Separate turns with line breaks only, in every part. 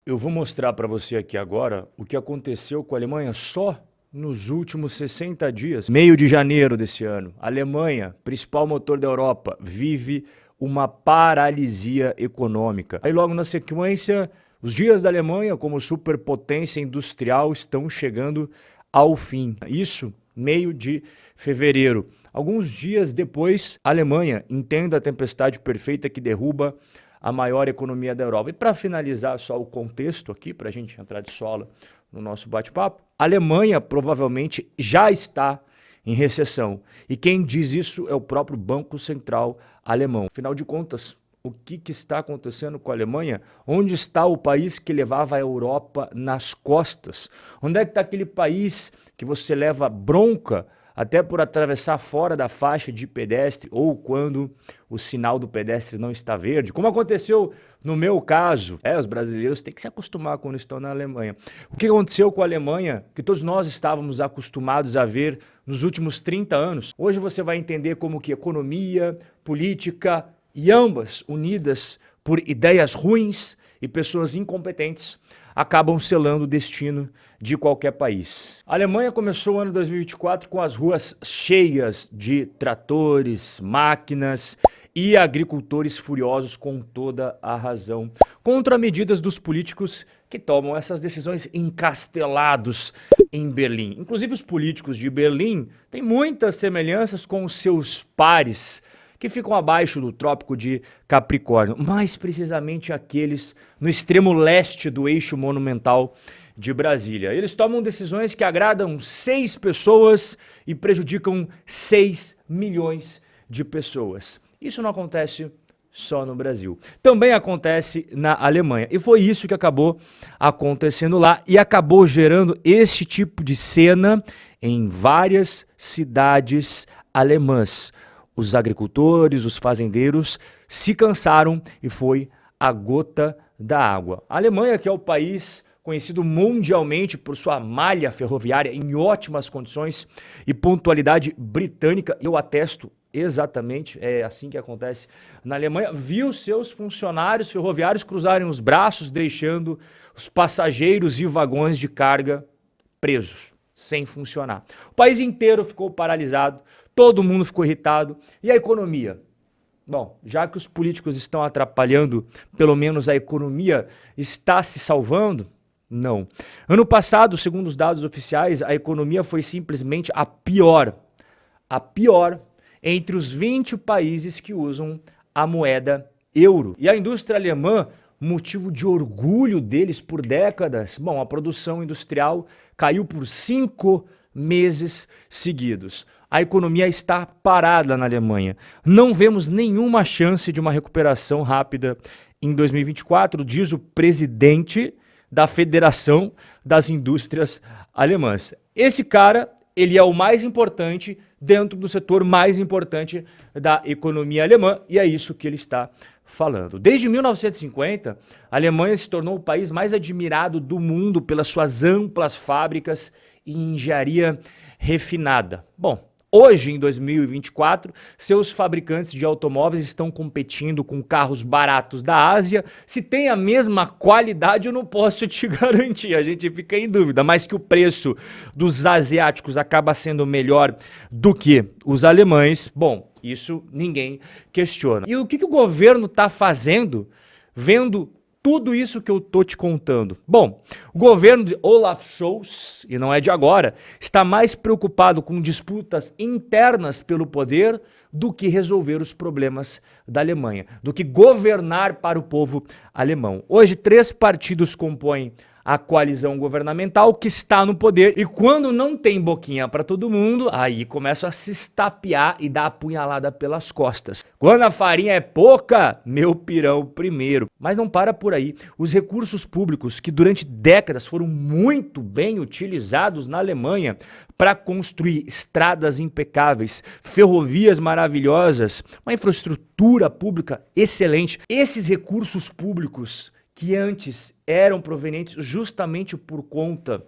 Eu vou mostrar para você aqui agora o que aconteceu com a Alemanha só nos últimos 60 dias. Meio de janeiro desse ano, a Alemanha, principal motor da Europa, vive uma paralisia econômica. Aí logo na sequência, os dias da Alemanha como superpotência industrial estão chegando ao fim. Isso meio de fevereiro. Alguns dias depois, a Alemanha entende a tempestade perfeita que derruba a maior economia da Europa. E para finalizar só o contexto aqui, para a gente entrar de sola no nosso bate-papo, a Alemanha provavelmente já está em recessão. E quem diz isso é o próprio Banco Central alemão. Afinal de contas, o que está acontecendo com a Alemanha? Onde está o país que levava a Europa nas costas? Onde é que está aquele país que você leva bronca até por atravessar fora da faixa de pedestre ou quando o sinal do pedestre não está verde, como aconteceu no meu caso? Os brasileiros têm que se acostumar quando estão na Alemanha. O que aconteceu com a Alemanha, que todos nós estávamos acostumados a ver nos últimos 30 anos? Hoje você vai entender como que economia, política e ambas unidas por ideias ruins e pessoas incompetentes acabam selando o destino de qualquer país. A Alemanha começou o ano 2024 com as ruas cheias de tratores, máquinas e agricultores furiosos com toda a razão, contra medidas dos políticos que tomam essas decisões encastelados em Berlim. Inclusive os políticos de Berlim têm muitas semelhanças com os seus pares que ficam abaixo do Trópico de Capricórnio, mais precisamente aqueles no extremo leste do eixo monumental de Brasília. Eles tomam decisões que agradam 6 pessoas e prejudicam 6 milhões de pessoas. Isso não acontece só no Brasil. Também acontece na Alemanha. E foi isso que acabou acontecendo lá e acabou gerando esse tipo de cena em várias cidades alemãs. Os agricultores, os fazendeiros se cansaram e foi a gota da água. A Alemanha, que é o país conhecido mundialmente por sua malha ferroviária em ótimas condições e pontualidade britânica, eu atesto exatamente, é assim que acontece na Alemanha, viu seus funcionários ferroviários cruzarem os braços, deixando os passageiros e vagões de carga presos, sem funcionar. O país inteiro ficou paralisado, todo mundo ficou irritado. E a economia? Bom, já que os políticos estão atrapalhando, pelo menos a economia está se salvando? Não. Ano passado, segundo os dados oficiais, a economia foi simplesmente a pior entre os 20 países que usam a moeda euro. E a indústria alemã, motivo de orgulho deles por décadas, bom, a produção industrial caiu por 5 meses seguidos. A economia está parada na Alemanha. Não vemos nenhuma chance de uma recuperação rápida em 2024, diz o presidente da Federação das Indústrias Alemãs. Esse cara, ele é o mais importante dentro do setor mais importante da economia alemã e é isso que ele está falando. Desde 1950, a Alemanha se tornou o país mais admirado do mundo pelas suas amplas fábricas e engenharia refinada. Bom, hoje, em 2024, seus fabricantes de automóveis estão competindo com carros baratos da Ásia. Se tem a mesma qualidade, eu não posso te garantir, a gente fica em dúvida, mas que o preço dos asiáticos acaba sendo melhor do que os alemães, bom, isso ninguém questiona. E o que o governo está fazendo, vendo tudo isso que eu tô te contando? Bom, o governo de Olaf Scholz, e não é de agora, está mais preocupado com disputas internas pelo poder do que resolver os problemas da Alemanha, do que governar para o povo alemão. Hoje, 3 partidos compõem a coalizão governamental que está no poder e quando não tem boquinha para todo mundo, aí começa a se estapear e dar a punhalada pelas costas. Quando a farinha é pouca, meu pirão primeiro. Mas não para por aí. Os recursos públicos que durante décadas foram muito bem utilizados na Alemanha para construir estradas impecáveis, ferrovias maravilhosas, uma infraestrutura pública excelente. Esses recursos públicos que antes eram provenientes justamente por conta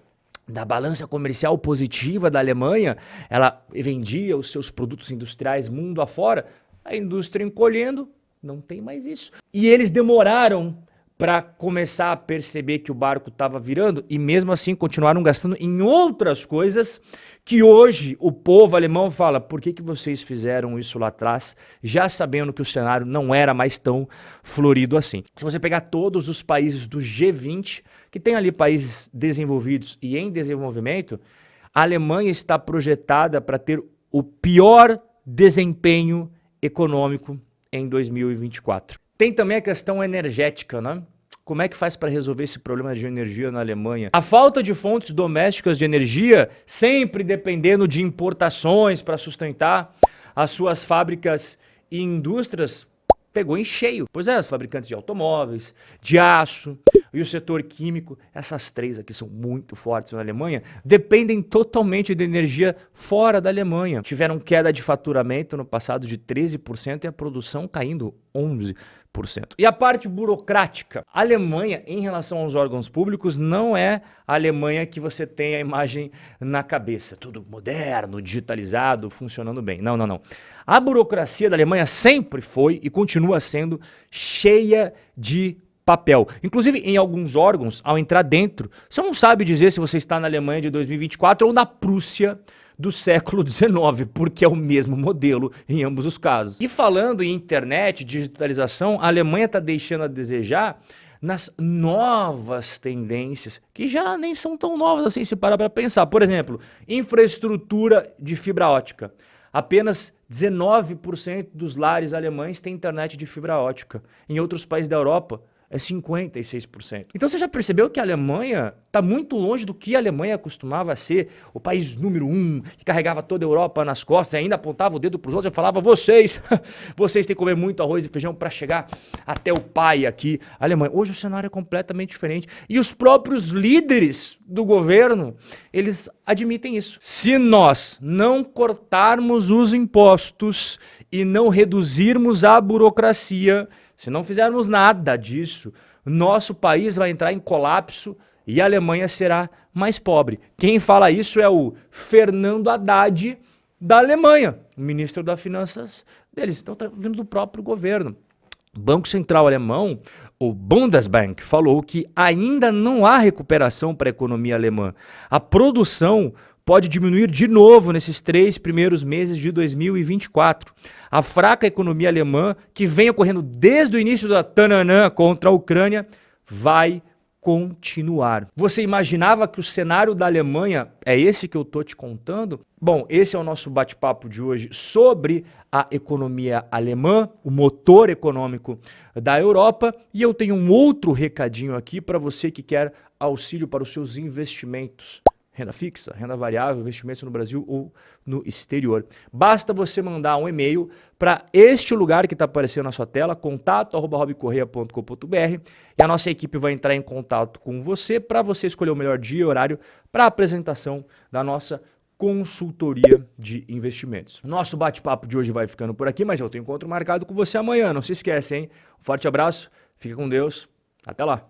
da balança comercial positiva da Alemanha, ela vendia os seus produtos industriais mundo afora, a indústria encolhendo, não tem mais isso. E eles demoraram para começar a perceber que o barco estava virando e mesmo assim continuaram gastando em outras coisas que hoje o povo alemão fala: por que vocês fizeram isso lá atrás, já sabendo que o cenário não era mais tão florido assim? Se você pegar todos os países do G20, que tem ali países desenvolvidos e em desenvolvimento, a Alemanha está projetada para ter o pior desempenho econômico em 2024. Tem também a questão energética, né? Como é que faz para resolver esse problema de energia na Alemanha? A falta de fontes domésticas de energia, sempre dependendo de importações para sustentar as suas fábricas e indústrias, pegou em cheio. Pois é, os fabricantes de automóveis, de aço e o setor químico, essas três aqui são muito fortes na Alemanha, dependem totalmente de energia fora da Alemanha. Tiveram queda de faturamento no passado de 13% e a produção caindo 11%. E a parte burocrática? A Alemanha, em relação aos órgãos públicos, não é a Alemanha que você tem a imagem na cabeça. Tudo moderno, digitalizado, funcionando bem. Não, não, não. A burocracia da Alemanha sempre foi e continua sendo cheia de papel. Inclusive, em alguns órgãos, ao entrar dentro, você não sabe dizer se você está na Alemanha de 2024 ou na Prússia do século XIX, porque é o mesmo modelo em ambos os casos. E falando em internet, digitalização, a Alemanha está deixando a desejar nas novas tendências, que já nem são tão novas assim se parar para pensar. Por exemplo, infraestrutura de fibra ótica. Apenas 19% dos lares alemães têm internet de fibra ótica. Em outros países da Europa, é 56%. Então você já percebeu que a Alemanha está muito longe do que a Alemanha costumava ser, o país número 1, que carregava toda a Europa nas costas e ainda apontava o dedo para os outros e falava: vocês têm que comer muito arroz e feijão para chegar até o pai aqui. A Alemanha. Hoje o cenário é completamente diferente. E os próprios líderes do governo, eles admitem isso. Se nós não cortarmos os impostos e não reduzirmos a burocracia, se não fizermos nada disso, nosso país vai entrar em colapso e a Alemanha será mais pobre. Quem fala isso é o Fernando Haddad da Alemanha, o ministro das Finanças deles. Então está vindo do próprio governo. O Banco Central Alemão, o Bundesbank, falou que ainda não há recuperação para a economia alemã. A produção pode diminuir de novo nesses 3 primeiros meses de 2024. A fraca economia alemã, que vem ocorrendo desde o início da tananã contra a Ucrânia, vai continuar. Você imaginava que o cenário da Alemanha é esse que eu tô te contando? Bom, esse é o nosso bate-papo de hoje sobre a economia alemã, o motor econômico da Europa, e eu tenho um outro recadinho aqui para você que quer auxílio para os seus investimentos. Renda fixa, renda variável, investimentos no Brasil ou no exterior. Basta você mandar um e-mail para este lugar que está aparecendo na sua tela, contato@robcorreia.com.br, e a nossa equipe vai entrar em contato com você para você escolher o melhor dia e horário para a apresentação da nossa consultoria de investimentos. Nosso bate-papo de hoje vai ficando por aqui, mas eu tenho encontro marcado com você amanhã. Não se esquece, hein? Um forte abraço, fica com Deus, até lá.